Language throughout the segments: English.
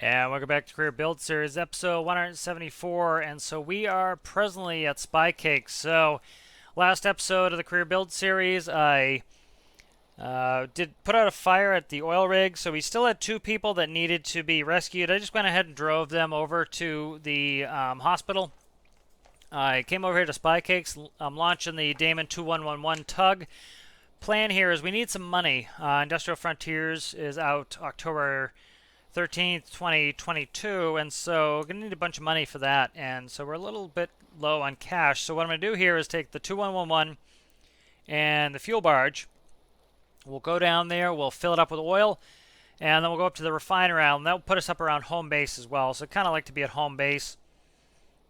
And welcome back to Career Build Series, episode 174. And so we are presently at Spy Cake. So, last episode of the Career Build Series, I did put out a fire at the oil rig. So we still had two people that needed to be rescued. I just went ahead and drove them over to the hospital. I came over here to Spy Cakes. I'm launching the Damen 2111 tug. Plan here is we need some money. Industrial Frontiers is out October 13th, 2022, and so we're going to need a bunch of money for that, and so we're a little bit low on cash. So what I'm going to do here is take the 2111 and the fuel barge. We'll go down there, we'll fill it up with oil, and then we'll go up to the refinery, and that'll put us up around home base as well. So I kind of like to be at home base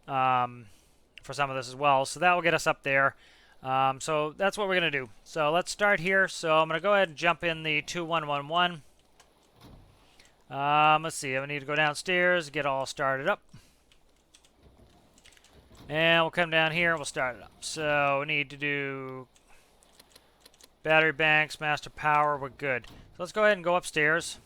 for some of this as well. So that will get us up there. So that's what we're going to do. So let's start here. So I'm going to go ahead and jump in the 2111. Let's see, I need to go downstairs, get all started up. And we'll come down here and we'll start it up. So we need to do battery banks, master power, we're good. So let's go ahead and go upstairs.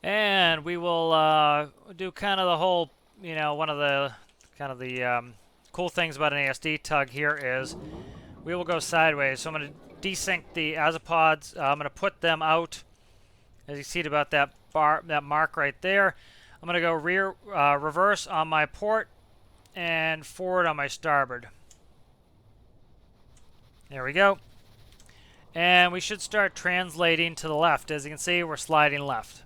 And we will do kind of the whole, one of the cool things about an ASD tug here is we will go sideways. So I'm going to desync the azopods. I'm going to put them out. As you see about that mark right there, I'm going to go reverse on my port and forward on my starboard. There we go. And we should start translating to the left. As you can see, we're sliding left.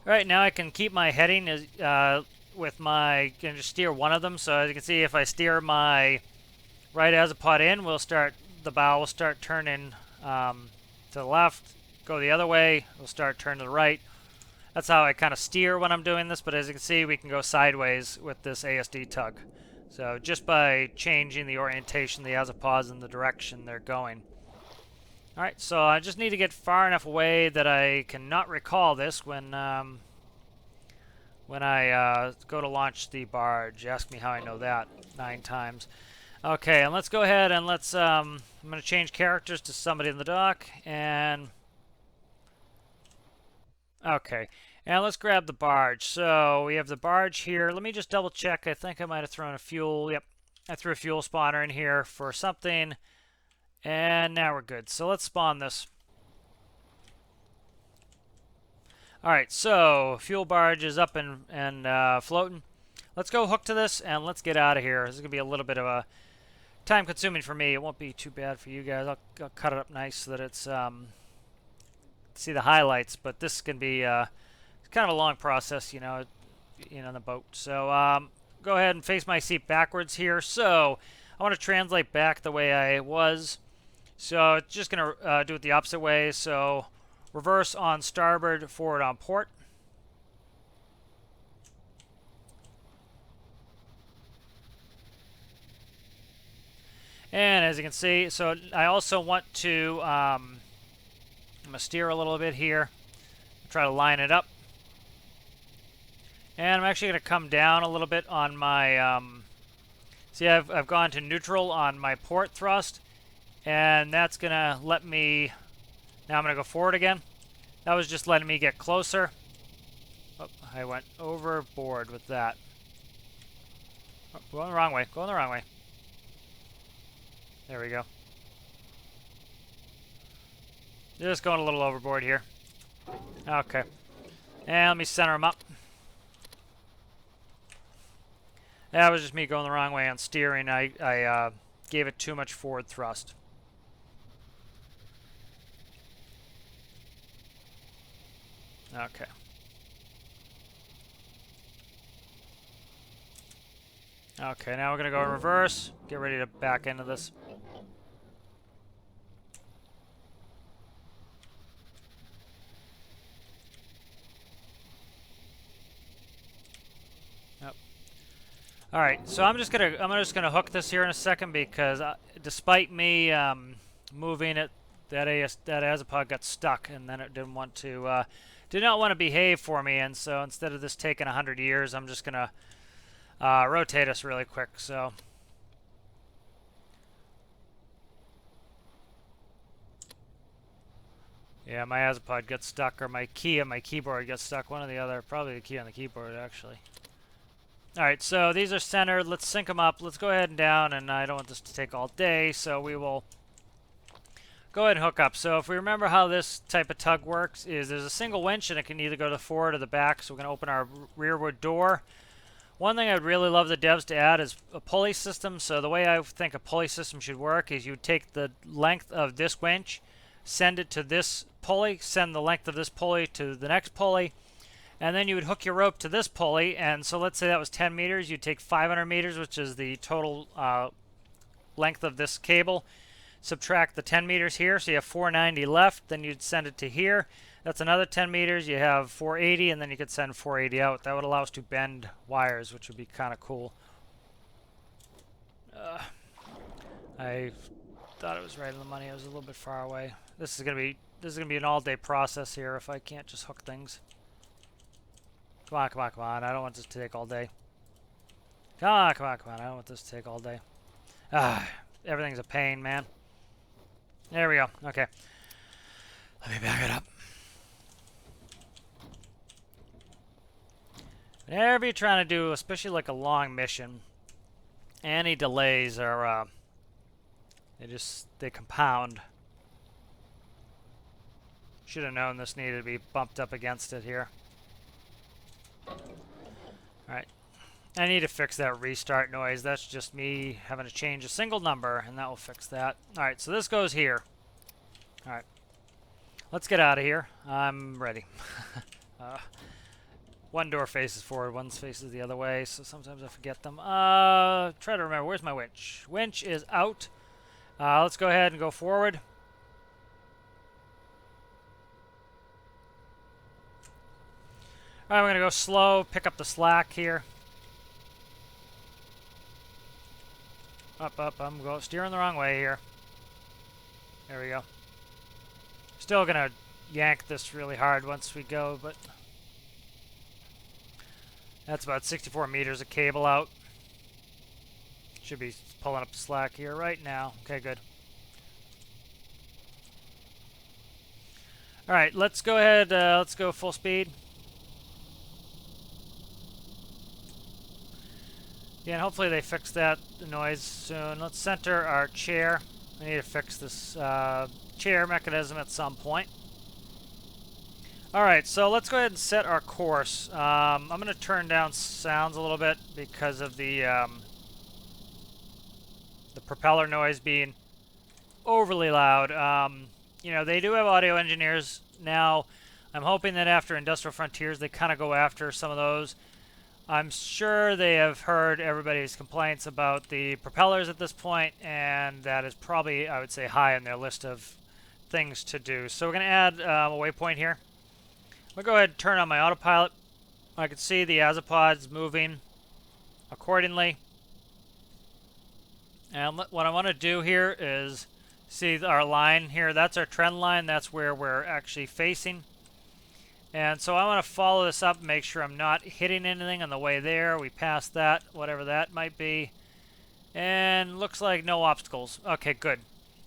All right, now I can keep my heading with my, can just steer one of them. So as you can see, if I steer my right azopod in, the bow will start turning to the left. Go the other way, we'll start turning to the right. That's how I kind of steer when I'm doing this, but as you can see, we can go sideways with this ASD tug. So just by changing the orientation, the azopods and the direction they're going. Alright, so I just need to get far enough away that I cannot recall this when I go to launch the barge. Ask me how I know that 9 times. Okay, and let's go ahead and I'm going to change characters to somebody in the dock, and okay, and let's grab the barge. So we have the barge here. Let me just double check. I think I might have thrown a fuel. Yep, I threw a fuel spawner in here for something. And now we're good. So let's spawn this. Alright, so fuel barge is up and floating. Let's go hook to this and let's get out of here. This is going to be a little bit of a time consuming for me. It won't be too bad for you guys. I'll cut it up nice so that it's see the highlights, but this can be it's kind of a long process, in the boat. So go ahead and face my seat backwards here. So I want to translate back the way I was. So it's just going to do it the opposite way. So reverse on starboard, forward on port. And as you can see, so I also want to I'm going to steer a little bit here, try to line it up. And I'm actually going to come down a little bit on my, see I've gone to neutral on my port thrust, and that's going to let me, now I'm going to go forward again. That was just letting me get closer. Oh, I went overboard with that. Oh, going the wrong way, going the wrong way. There we go. Just going a little overboard here. Okay. And let me center him up. That was just me going the wrong way on steering. I gave it too much forward thrust. Okay. Okay, now we're going to go in reverse. Get ready to back into this. All right, so I'm just gonna hook this here in a second because despite me moving it, that azopod got stuck, and then it did not want to behave for me, and so instead of this taking 100 years, I'm just gonna rotate us really quick. So Yeah, my Azapod gets stuck, or my key on my keyboard gets stuck. One or the other. Probably the key on the keyboard, actually. Alright, so these are centered. Let's sync them up. Let's go ahead and down, and I don't want this to take all day, so we will go ahead and hook up. So if we remember how this type of tug works, is there's a single winch, and it can either go to the forward or the back, so we're going to open our rearward door. One thing I'd really love the devs to add is a pulley system. So the way I think a pulley system should work is you take the length of this winch, send it to this pulley, send the length of this pulley to the next pulley, and then you would hook your rope to this pulley. And so let's say that was 10 meters. You'd take 500 meters, which is the total length of this cable. Subtract the 10 meters here, so you have 490 left. Then you'd send it to here. That's another 10 meters. You have 480, and then you could send 480 out. That would allow us to bend wires, which would be kind of cool. I thought it was right on the money. I was a little bit far away. This is gonna be an all-day process here if I can't just hook things. Come on, come on, come on! I don't want this to take all day. Come on, come on, come on! I don't want this to take all day. Everything's a pain, man. There we go. Okay. Let me back it up. Whatever you're trying to do, especially like a long mission, any delays are, they compound. Should have known this needed to be bumped up against it here. Alright. I need to fix that restart noise. That's just me having to change a single number, and that will fix that. Alright, so this goes here. Alright. Let's get out of here. I'm ready. One door faces forward, one faces the other way, so sometimes I forget them. Try to remember, where's my winch? Winch is out. Let's go ahead and go forward. Alright, we're going to go slow, pick up the slack here. Up, up, I'm steering the wrong way here. There we go. Still going to yank this really hard once we go, but that's about 64 meters of cable out. Should be pulling up the slack here right now. Okay, good. Alright, let's go ahead, let's go full speed. Yeah, and hopefully they fix that noise soon. Let's center our chair. We need to fix this chair mechanism at some point. Alright, so let's go ahead and set our course. I'm going to turn down sounds a little bit because of the propeller noise being overly loud. You know, they do have audio engineers now. I'm hoping that after Industrial Frontiers they kind of go after some of those. I'm sure they have heard everybody's complaints about the propellers at this point, and that is probably, I would say, high on their list of things to do. So we're going to add a waypoint here. I'll go ahead and turn on my autopilot. I can see the Azapods moving accordingly. And what I want to do here is see our line here. That's our trend line. That's where we're actually facing. And so I want to follow this up and make sure I'm not hitting anything on the way there. We passed that, whatever that might be. And looks like no obstacles. Okay, good.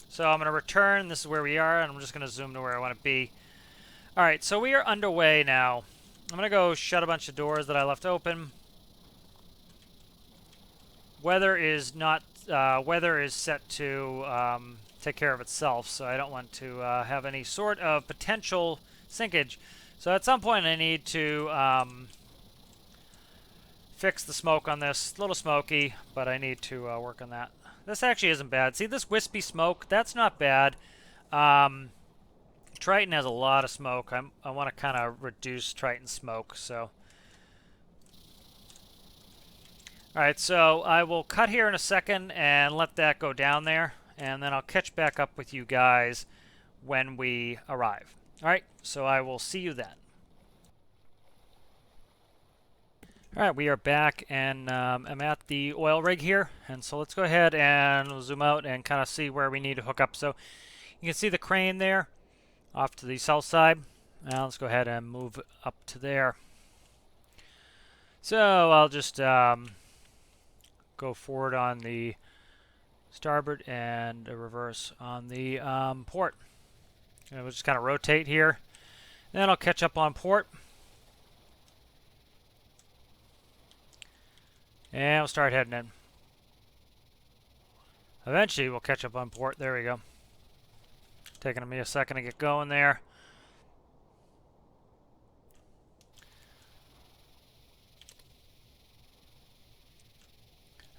So I'm going to return. This is where we are, and I'm just going to zoom to where I want to be. Alright, so we are underway now. I'm going to go shut a bunch of doors that I left open. Weather is set to take care of itself, so I don't want to have any sort of potential sinkage. So at some point I need to fix the smoke on this. It's a little smoky, but I need to work on that. This actually isn't bad. See this wispy smoke? That's not bad. Triton has a lot of smoke. I want to kind of reduce Triton smoke. So, alright, so I will cut here in a second and let that go down there. And then I'll catch back up with you guys when we arrive. Alright, so I will see you then. Alright, we are back, and I'm at the oil rig here. And so let's go ahead and zoom out and kind of see where we need to hook up. So you can see the crane there off to the south side. Now let's go ahead and move up to there. So I'll just go forward on the starboard and reverse on the port. And we'll just kind of rotate here. Then I'll catch up on port. And we'll start heading in. Eventually we'll catch up on port. There we go. Taking me a second to get going there.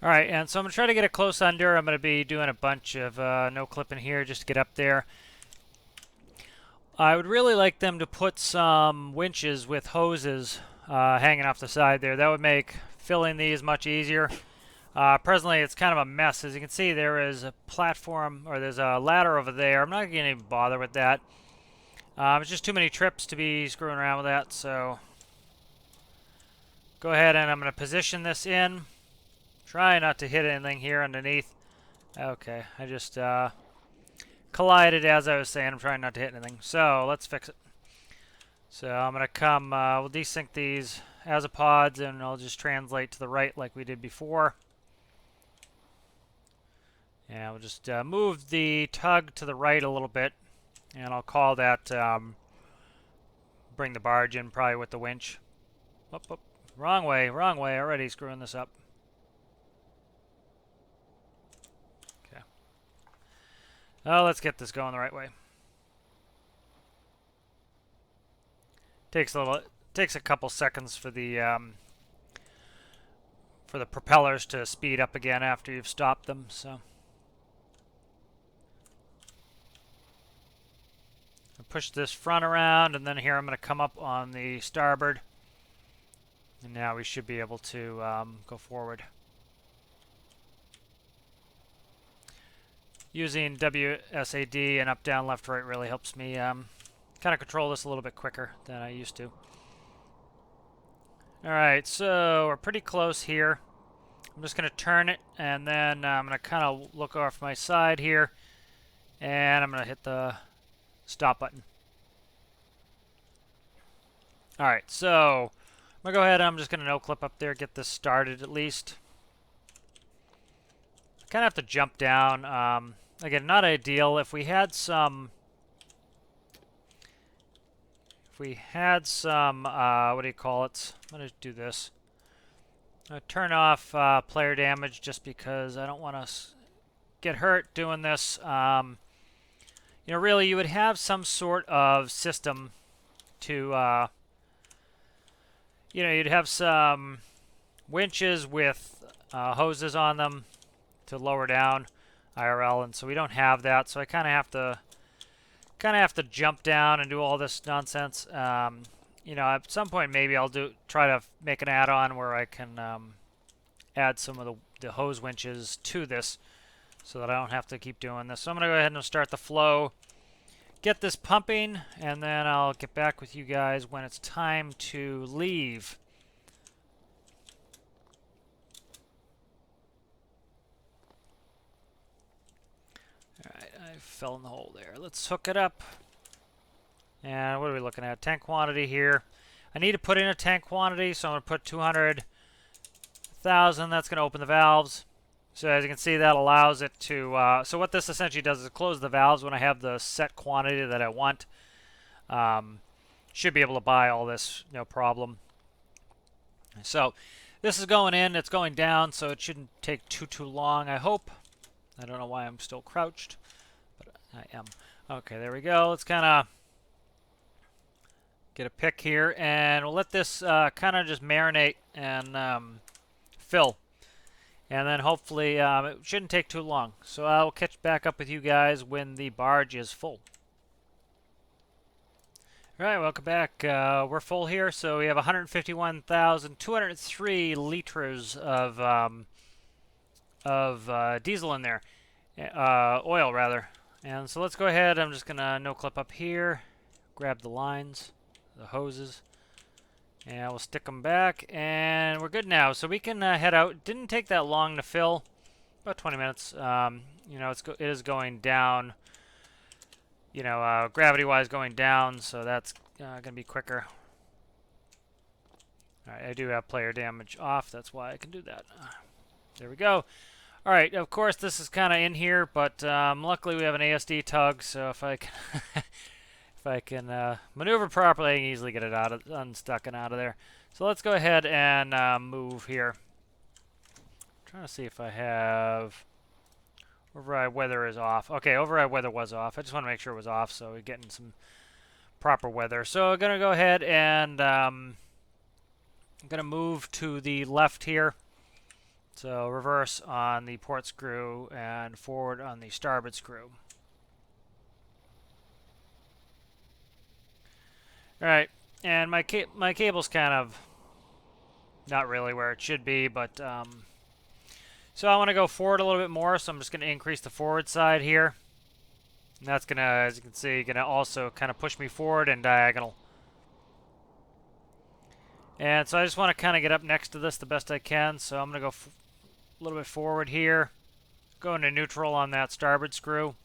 Alright, and so I'm going to try to get it close under. I'm going to be doing a bunch of no clipping here just to get up there. I would really like them to put some winches with hoses hanging off the side there. That would make filling these much easier. Presently, it's kind of a mess. As you can see, there is a platform, or there's a ladder over there. I'm not going to bother with that. It's just too many trips to be screwing around with that, so go ahead and I'm going to position this in. Try not to hit anything here underneath. Okay, I just collided as I was saying. I'm trying not to hit anything. So let's fix it. So I'm going to come, we'll desync these azipods and I'll just translate to the right like we did before. And we'll just move the tug to the right a little bit. And I'll call that bring the barge in probably with the winch. Whoop. Wrong way, already screwing this up. Okay. Oh, let's get this going the right way. Takes a couple seconds for the propellers to speed up again after you've stopped them, so push this front around, and then here I'm going to come up on the starboard, and now we should be able to go forward. Using WSAD and up, down, left, right really helps me kind of control this a little bit quicker than I used to. Alright, so we're pretty close here. I'm just going to turn it, and then I'm going to kind of look off my side here, and I'm going to hit the stop button. Alright, so I'm going to go ahead and I'm just going to no-clip up there, get this started at least. I kind of have to jump down. Again, not ideal. If we had some... what do you call it? I'm going to do this. I'm going to turn off player damage just because I don't want to get hurt doing this. You know, really, you would have some sort of system to, you know, you'd have some winches with hoses on them to lower down IRL, and so we don't have that. So I kind of have to jump down and do all this nonsense. You know, at some point maybe I'll try to make an add-on where I can add some of the hose winches to this, so that I don't have to keep doing this. So I'm going to go ahead and start the flow, get this pumping, and then I'll get back with you guys when it's time to leave. Alright, I fell in the hole there. Let's hook it up. And what are we looking at? Tank quantity here. I need to put in a tank quantity, so I'm going to put 200,000. That's going to open the valves. So as you can see, that allows it to, so what this essentially does is close the valves when I have the set quantity that I want. Should be able to buy all this, no problem. So this is going in, it's going down, so it shouldn't take too long, I hope. I don't know why I'm still crouched, but I am. Okay, there we go. Let's kind of get a pick here, and we'll let this kind of just marinate and fill. And then hopefully it shouldn't take too long. So I'll catch back up with you guys when the barge is full. Alright, welcome back. We're full here, so we have 151,203 liters of diesel in there. Oil, rather. And so let's go ahead. I'm just going to no-clip up here, grab the lines, the hoses. And we'll stick them back, and we're good now. So we can head out. It didn't take that long to fill, about 20 minutes. You know, it is going down, you know, gravity-wise going down, so that's going to be quicker. All right, I do have player damage off. That's why I can do that. There we go. All right, of course, this is kind of in here, but luckily we have an ASD tug, so if I can if I can maneuver properly, I can easily get it unstuck and out of there. So let's go ahead and move here. I'm trying to see if I have override weather is off. Okay, override weather was off. I just want to make sure it was off, so we're getting some proper weather. So I'm gonna go ahead and I'm gonna move to the left here. So reverse on the port screw and forward on the starboard screw. All right, and my cable's kind of not really where it should be, but so I want to go forward a little bit more, so I'm just going to increase the forward side here. And that's going to, as you can see, going to also kind of push me forward and diagonal. And so I just want to kind of get up next to this the best I can, so I'm going to go a little bit forward here. Go into neutral on that starboard screw.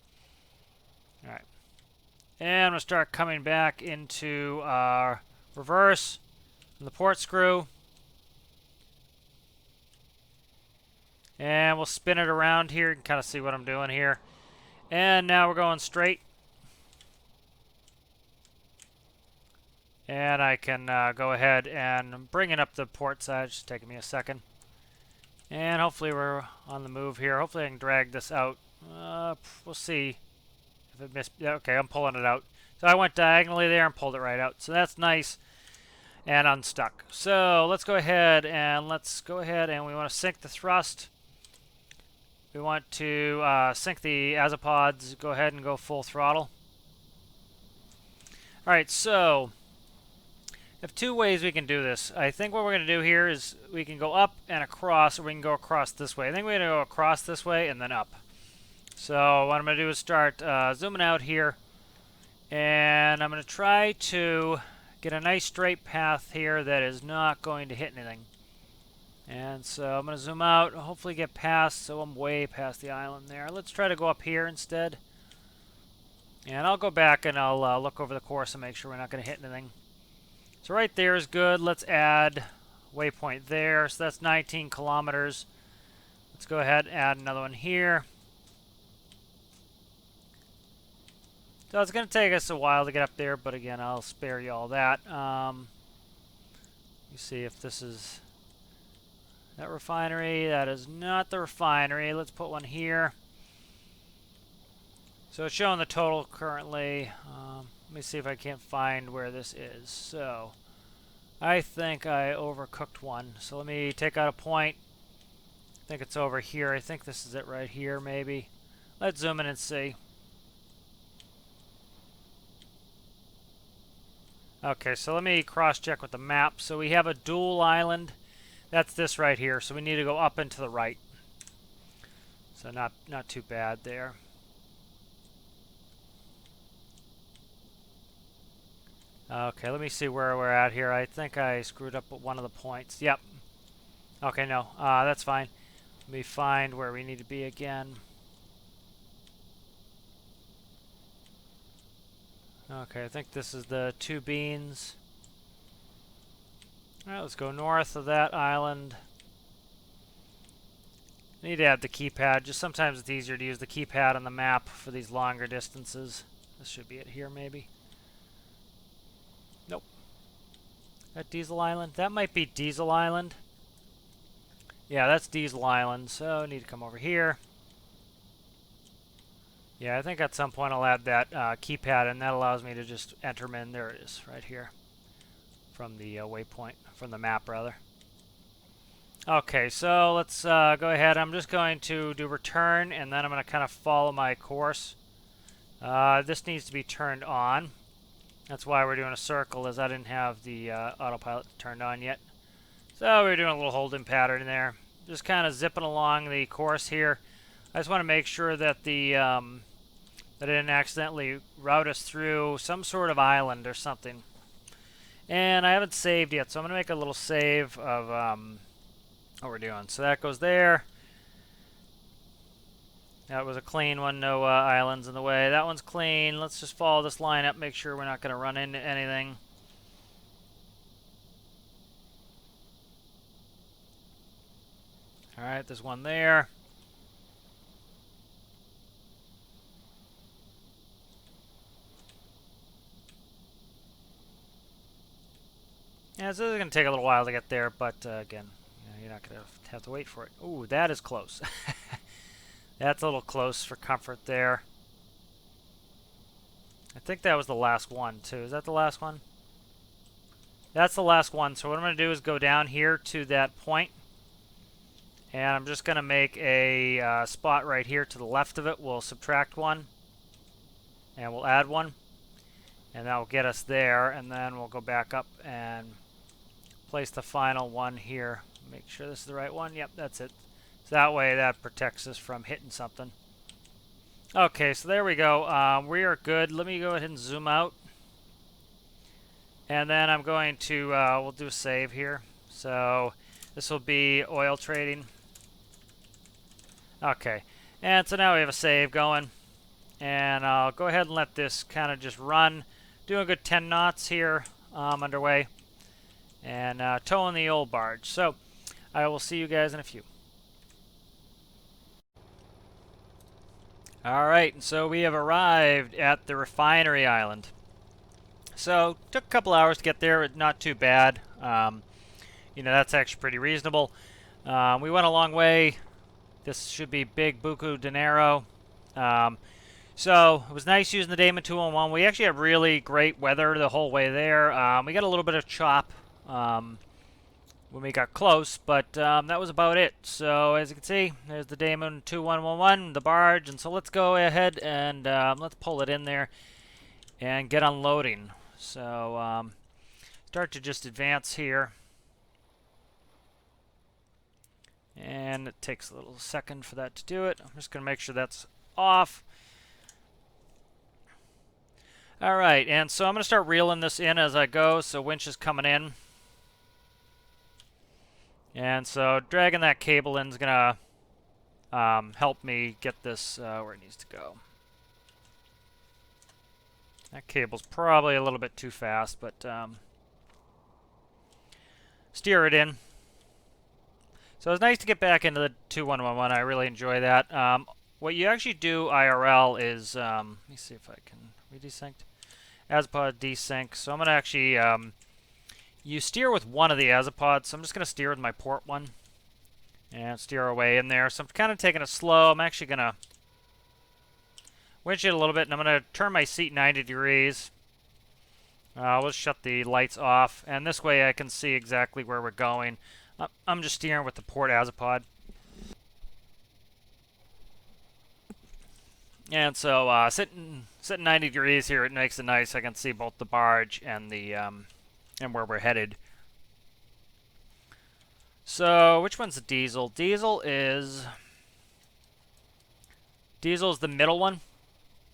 All right. And I'm going to start coming back into reverse on the port screw. And we'll spin it around here. You can kind of see what I'm doing here. And now we're going straight. And I can go ahead and bring it up the port side. It's just taking me a second. And hopefully we're on the move here. Hopefully I can drag this out. We'll see if it missed. Yeah, okay, I'm pulling it out. So I went diagonally there and pulled it right out. So that's nice and unstuck. So let's go ahead and we want to sink the thrust. We want to sink the azipods. Go ahead and go full throttle. All right, so I have two ways we can do this. I think what we're going to do here is we can go up and across, or we can go across this way. I think we're going to go across this way and then up. So what I'm going to do is start zooming out here, and I'm going to try to get a nice straight path here that is not going to hit anything. And so I'm going to zoom out, hopefully get past, so I'm way past the island there. Let's try to go up here instead. And I'll go back and I'll look over the course and make sure we're not going to hit anything. So right there is good. Let's add waypoint there. So that's 19 kilometers. Let's go ahead and add another one here. So it's going to take us a while to get up there, but again, I'll spare you all that. You see if this is that refinery. That is not the refinery. Let's put one here. So it's showing the total currently. Let me see if I can't find where this is. So I think I overcooked one. So let me take out a point. I think it's over here. I think this is it right here maybe. Let's zoom in and see. Okay, so let me cross-check with the map. So we have a dual island. That's this right here. So we need to go up and to the right. So not too bad there. Okay, let me see where we're at here. I think I screwed up at one of the points. Yep. Okay, no, that's fine. Let me find where we need to be again. Okay, I think this is the two beans. Alright, let's go north of that island. I need to add the keypad. Just sometimes it's easier to use the keypad on the map for these longer distances. This should be it here, maybe. Nope. That Diesel Island? That might be Diesel Island. Yeah, that's Diesel Island, so I need to come over here. Yeah, I think at some point I'll add that keypad, and that allows me to just enter them in. There it is, right here. From the waypoint, from the map, rather. Okay, so let's go ahead. I'm just going to do return, and then I'm going to kind of follow my course. This needs to be turned on. That's why we're doing a circle, as I didn't have the autopilot turned on yet. So we're doing a little holding pattern there. Just kind of zipping along the course here. I just want to make sure that the that it didn't accidentally route us through some sort of island or something. And I haven't saved yet, so I'm going to make a little save of what we're doing. So that goes there. That was a clean one, no islands in the way. That one's clean. Let's just follow this line up, make sure we're not going to run into anything. Alright, there's one there. Yeah, so this is going to take a little while to get there, but again, you're not going to have to wait for it. Ooh, that is close. That's a little close for comfort there. I think that was the last one, too. Is that the last one? That's the last one. So what I'm going to do is go down here to that point. And I'm just going to make a spot right here to the left of it. We'll subtract one. And we'll add one. And that will get us there. And then we'll go back up and place the final one here. Make sure this is the right one. Yep, that's it. So that way that protects us from hitting something. Okay, so there we go. We are good. Let me go ahead and zoom out. And then I'm going to, we'll do a save here. So this will be oil trading. Okay, and so now we have a save going. And I'll go ahead and let this kind of just run. Doing a good 10 knots here underway. And towing the old barge. So I will see you guys in a few. Alright, and so we have arrived at the refinery island. So, took a couple hours to get there, but not too bad. That's actually pretty reasonable. We went a long way. This should be big buku dinero. So, it was nice using the Damen 211. We actually had really great weather the whole way there. We got a little bit of chop when we got close, but that was about it. So, as you can see, there's the Damen 2111, the barge. And so, let's go ahead and let's pull it in there and get unloading. So, start to just advance here. And it takes a little second for that to do it. I'm just going to make sure that's off. Alright, and so I'm going to start reeling this in as I go. So, winch is coming in. And so, dragging that cable in is going to help me get this where it needs to go. That cable's probably a little bit too fast, but steer it in. So it's nice to get back into the 2111. I really enjoy that. What you actually do IRL is, let me see if I can redesync. Azipod desync. So I'm going to actually, you steer with one of the azipods. So I'm just going to steer with my port one and steer away in there. So I'm kind of taking it slow. I'm actually going to winch it a little bit, and I'm going to turn my seat 90 degrees. Let's shut the lights off, and this way I can see exactly where we're going. I'm just steering with the port azipod. And so sitting 90 degrees here, it makes it nice. I can see both the barge and the and where we're headed. So which one's the diesel? Diesel is the middle one.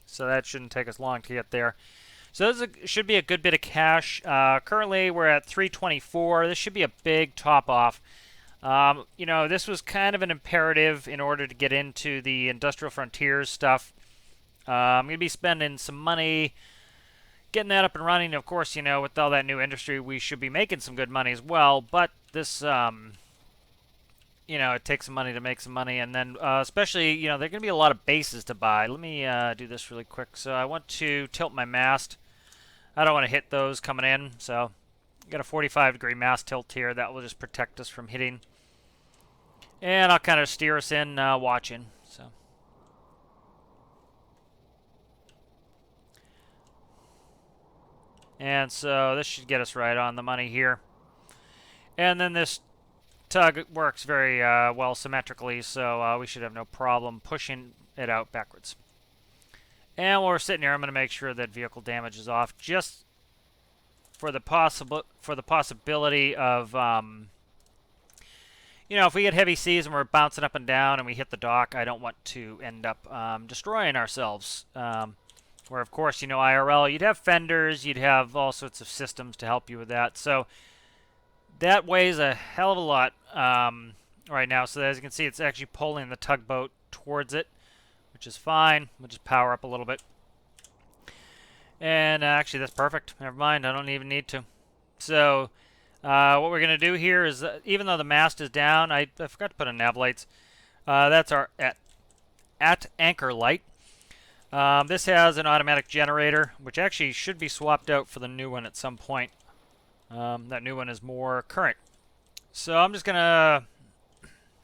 So that shouldn't take us long to get there. So this should be a good bit of cash. Currently, we're at 324. This should be a big top off. This was kind of an imperative in order to get into the Industrial Frontiers stuff. I'm going to be spending some money getting that up and running. Of course, with all that new industry, we should be making some good money as well. But this, it takes some money to make some money. And then, especially, there are going to be a lot of bases to buy. Let me do this really quick. So I want to tilt my mast. I don't want to hit those coming in. So got a 45-degree mast tilt here. That will just protect us from hitting. And I'll kind of steer us in watching. So. And so this should get us right on the money here. And then this tug works very well symmetrically, so we should have no problem pushing it out backwards. And while we're sitting here, I'm going to make sure that vehicle damage is off, just for the possibility of, if we get heavy seas and we're bouncing up and down and we hit the dock, I don't want to end up destroying ourselves. Where, of course, IRL, you'd have fenders, you'd have all sorts of systems to help you with that. So that weighs a hell of a lot right now. So as you can see, it's actually pulling the tugboat towards it, which is fine. We'll just power up a little bit. And actually, that's perfect. Never mind. I don't even need to. So what we're going to do here is, even though the mast is down, I forgot to put in nav lights. That's our at anchor light. This has an automatic generator, which actually should be swapped out for the new one at some point. That new one is more current. So I'm just gonna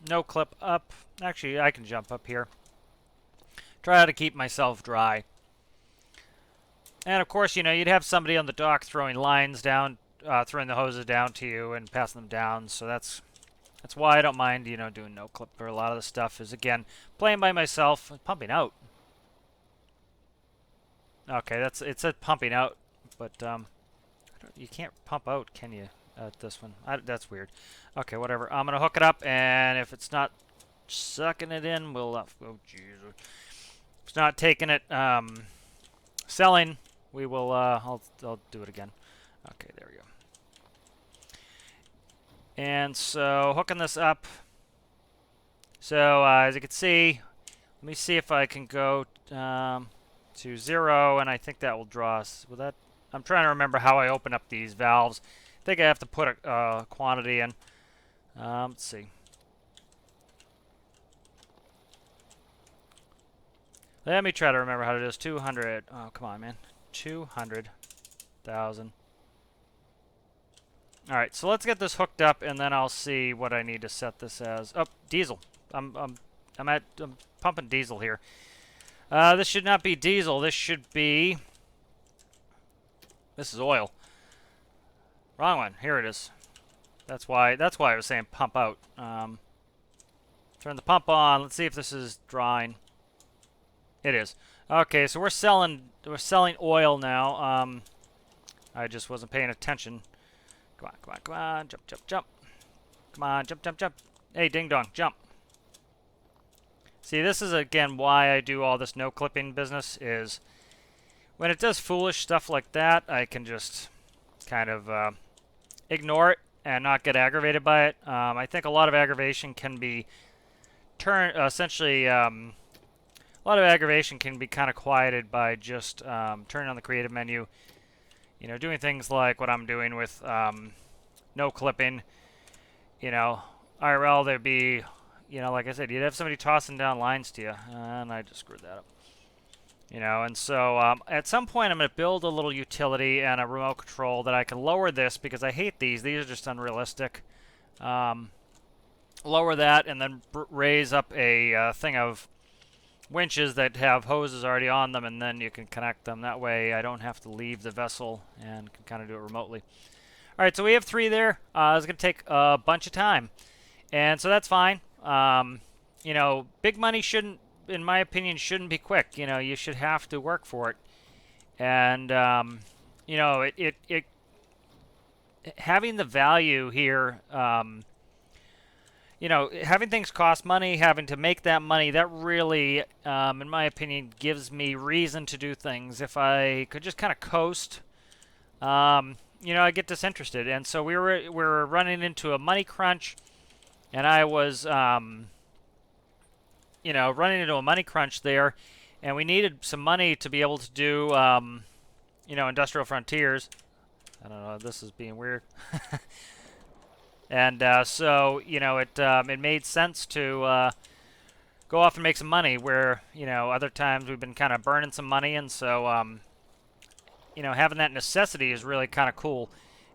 no clip up. Actually, I can jump up here. Try to keep myself dry. And of course, you know, you'd have somebody on the dock throwing lines down, throwing the hoses down to you and passing them down. So that's why I don't mind, you know, doing no clip for a lot of the stuff. Is again playing by myself, pumping out. Okay, it said pumping out, but you can't pump out, can you? This one, that's weird. Okay, whatever. I'm gonna hook it up, and if it's not sucking it in, we'll. Oh Jesus! If it's not taking it, selling, we will. I'll do it again. Okay, there we go. And so hooking this up. So as you can see, let me see if I can go to 0, and I think that will draw us. Will that? I'm trying to remember how I open up these valves. I think I have to put a quantity in. Let's see. Let me try to remember how to do this. 200. Oh, come on, man. 200,000. All right, so let's get this hooked up, and then I'll see what I need to set this as. Oh, diesel. I'm pumping diesel here. This should not be diesel. This should be. This is oil. Wrong one. Here it is. That's why I was saying pump out. Turn the pump on. Let's see if this is drawing. It is. Okay, so we're selling oil now. I just wasn't paying attention. Come on, come on, come on. Jump, jump, jump. Come on, jump, jump, jump. Hey, ding dong, jump. See, this is again why I do all this no clipping business is when it does foolish stuff like that, I can just kind of ignore it and not get aggravated by it. I think a lot of aggravation can be essentially a lot of aggravation can be kind of quieted by just turning on the creative menu. You know, doing things like what I'm doing with no clipping. You know, IRL there'd be, you know, like I said, you'd have somebody tossing down lines to you, and I just screwed that up. You know, and so at some point I'm going to build a little utility and a remote control that I can lower this because I hate these. These are just unrealistic. Lower that and then raise up a thing of winches that have hoses already on them, and then you can connect them. That way I don't have to leave the vessel and can kind of do it remotely. All right, so we have 3 there. It's going to take a bunch of time, and so that's fine. You know, big money shouldn't, in my opinion, shouldn't be quick. You know, you should have to work for it. And, you know, it having the value here, you know, having things cost money, having to make that money, that really, in my opinion, gives me reason to do things. If I could just kind of coast, you know, I get disinterested. And so we were running into a money crunch, and I was, you know, running into a money crunch there, and we needed some money to be able to do, you know, industrial frontiers. I don't know, this is being weird. And so, you know, it made sense to go off and make some money where, you know, other times we've been kind of burning some money, and so, you know, having that necessity is really kind of cool,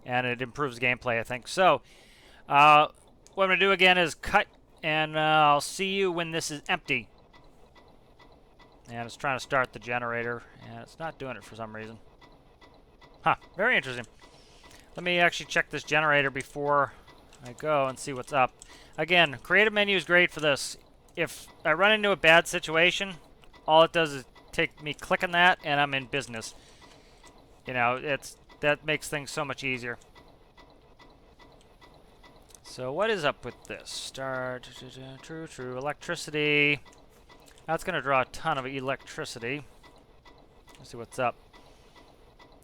and it improves gameplay, I think. So, what I'm going to do again is cut, and I'll see you when this is empty. And it's trying to start the generator, and it's not doing it for some reason. Huh, very interesting. Let me actually check this generator before I go and see what's up. Again, creative menu is great for this. If I run into a bad situation, all it does is take me clicking that, and I'm in business. You know, that makes things so much easier. So what is up with this? Start, true, electricity. That's going to draw a ton of electricity. Let's see what's up.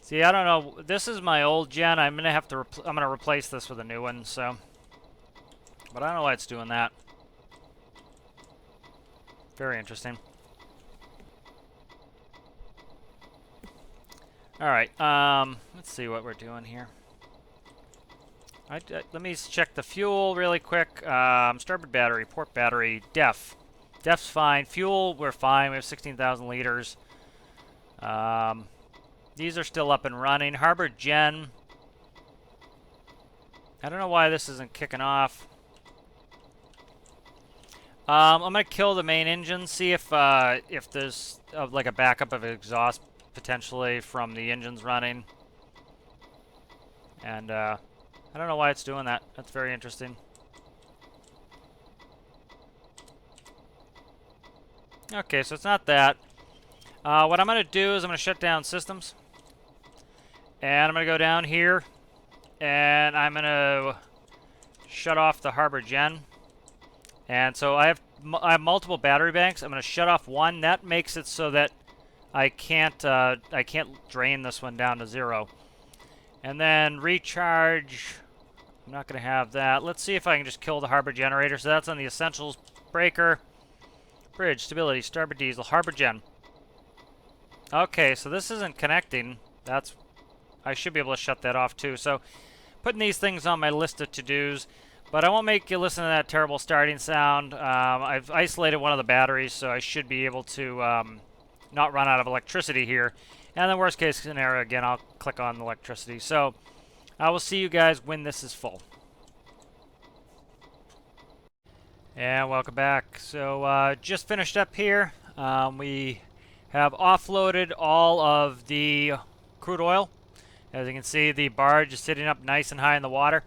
See, I don't know. This is my old gen. I'm going to have to I'm going to replace this with a new one, so. But I don't know why it's doing that. Very interesting. All right. Let's see what we're doing here. Let me check the fuel really quick. Starboard battery, port battery, def. Def's fine. Fuel, we're fine. We have 16,000 liters. These are still up and running. Harbor gen. I don't know why this isn't kicking off. I'm gonna kill the main engine, see if there's like a backup of exhaust potentially from the engines running. And I don't know why it's doing that. That's very interesting. Okay, so it's not that. What I'm gonna do is I'm gonna shut down systems, and I'm gonna go down here, and I'm gonna shut off the harbor gen. And so I have multiple battery banks. I'm going to shut off one. That makes it so that I can't drain this one down to 0. And then recharge. I'm not going to have that. Let's see if I can just kill the harbor generator. So that's on the essentials breaker, bridge, stability, starboard diesel, harbor gen. Okay, so this isn't connecting. I should be able to shut that off too. So putting these things on my list of to-dos. But I won't make you listen to that terrible starting sound. I've isolated one of the batteries, so I should be able to not run out of electricity here. And the worst case scenario, again, I'll click on electricity. So I will see you guys when this is full. And welcome back. So just finished up here. We have offloaded all of the crude oil. As you can see, the barge is sitting up nice and high in the water.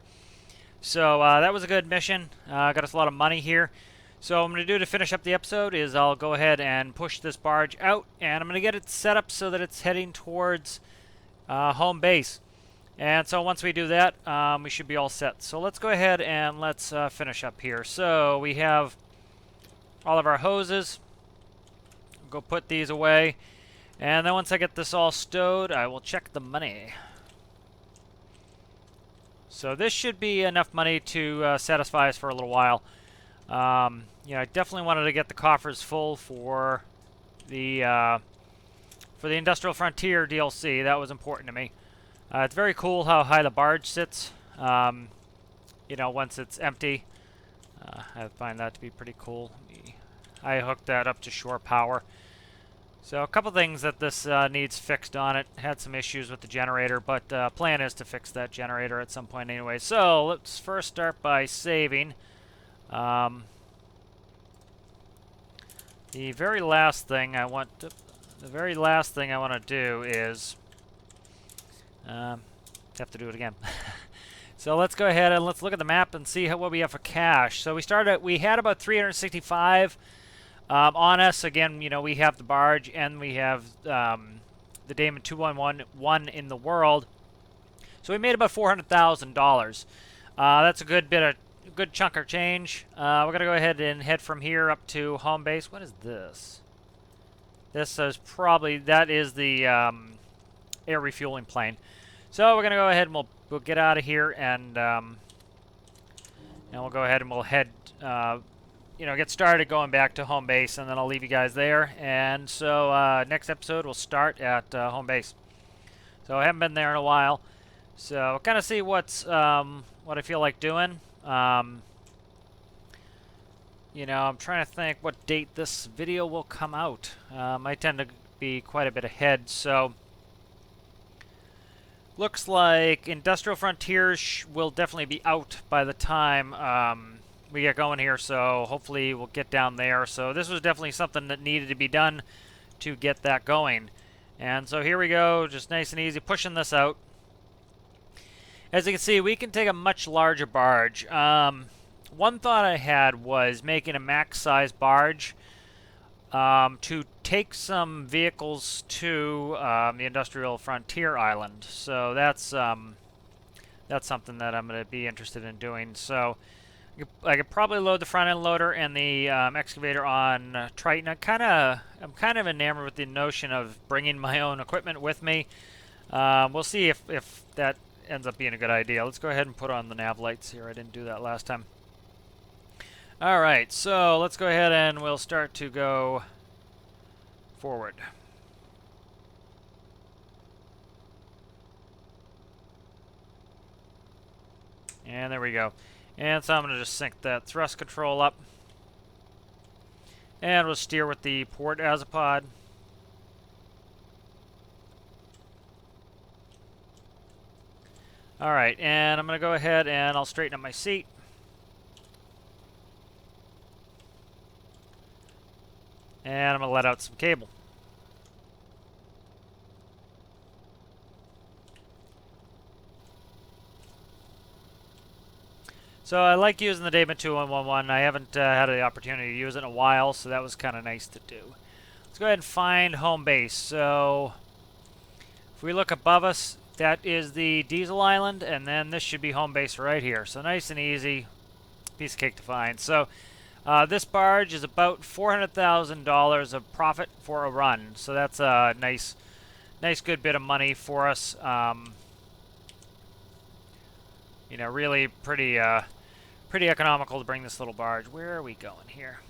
So that was a good mission. Got us a lot of money here. So what I'm going to do to finish up the episode is I'll go ahead and push this barge out, and I'm going to get it set up so that it's heading towards home base. And so once we do that, we should be all set. So let's go ahead and let's finish up here. So we have all of our hoses. Go put these away. And then once I get this all stowed, I will check the money. So this should be enough money to satisfy us for a little while. I definitely wanted to get the coffers full for the Industrial Frontier DLC. That was important to me. It's very cool how high the barge sits. Once it's empty, I find that to be pretty cool. I hooked that up to shore power. So a couple things that this needs fixed on it. Had some issues with the generator, but plan is to fix that generator at some point anyway. So let's first start by saving. The very last thing I want to do is have to do it again. So let's go ahead and let's look at the map and see what we have for cash. So we had about 365. On us, again, we have the barge and we have the Damen 211 in the world. So we made about $400,000. That's a good chunk of change. We're going to go ahead and head from here up to home base. What is this? This is that is the air refueling plane. So we're going to go ahead and we'll get out of here and we'll go ahead and we'll head get started going back to home base, and then I'll leave you guys there. And so next episode we'll start at home base. So I haven't been there in a while, so kind of see what I feel like doing. I'm trying to think what date this video will come out. I tend to be quite a bit ahead, so looks like Industrial Frontiers will definitely be out by the time we get going here, so hopefully we'll get down there. So this was definitely something that needed to be done to get that going. And so here we go, just nice and easy, pushing this out. As you can see, we can take a much larger barge. One thought I had was making a max size barge to take some vehicles to the Industrial Frontier Island. So that's something that I'm going to be interested in doing. So I could probably load the front end loader and the excavator on Triton. I'm kind of enamored with the notion of bringing my own equipment with me. We'll see if that ends up being a good idea. Let's go ahead and put on the nav lights here. I didn't do that last time. All right, so let's go ahead and we'll start to go forward. And there we go. And so I'm going to just sync that thrust control up. And we'll steer with the port azipod. All right, and I'm going to go ahead and I'll straighten up my seat. And I'm going to let out some cable. So I like using the Damen 2111. I haven't had the opportunity to use it in a while, so that was kind of nice to do. Let's go ahead and find home base. So if we look above us, that is the diesel island, and then this should be home base right here. So nice and easy, piece of cake to find. So this barge is about $400,000 of profit for a run. So that's a nice good bit of money for us. You know, really pretty economical to bring this little barge. Where are we going here?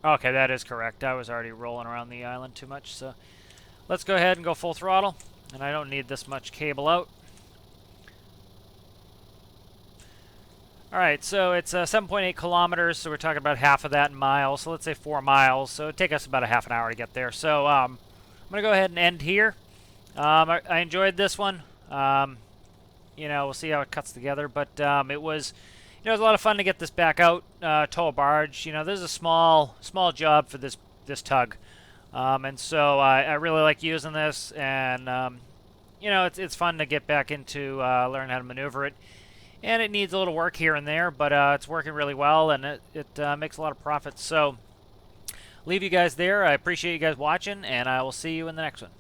Okay, that is correct. I was already rolling around the island too much, so let's go ahead and go full throttle. And I don't need this much cable out. Alright, so it's 7.8 kilometers, so we're talking about half of that in miles. So let's say 4 miles, so it'd take us about a half an hour to get there. So I'm going to go ahead and end here. I enjoyed this one. You know, we'll see how it cuts together, but it was, you know, it was a lot of fun to get this back out, tow a barge. You know, this is a small job for this tug, and so I really like using this, and you know, it's fun to get back into learn how to maneuver it, and it needs a little work here and there, but it's working really well, and it makes a lot of profit. So leave you guys there. I appreciate you guys watching, and I will see you in the next one.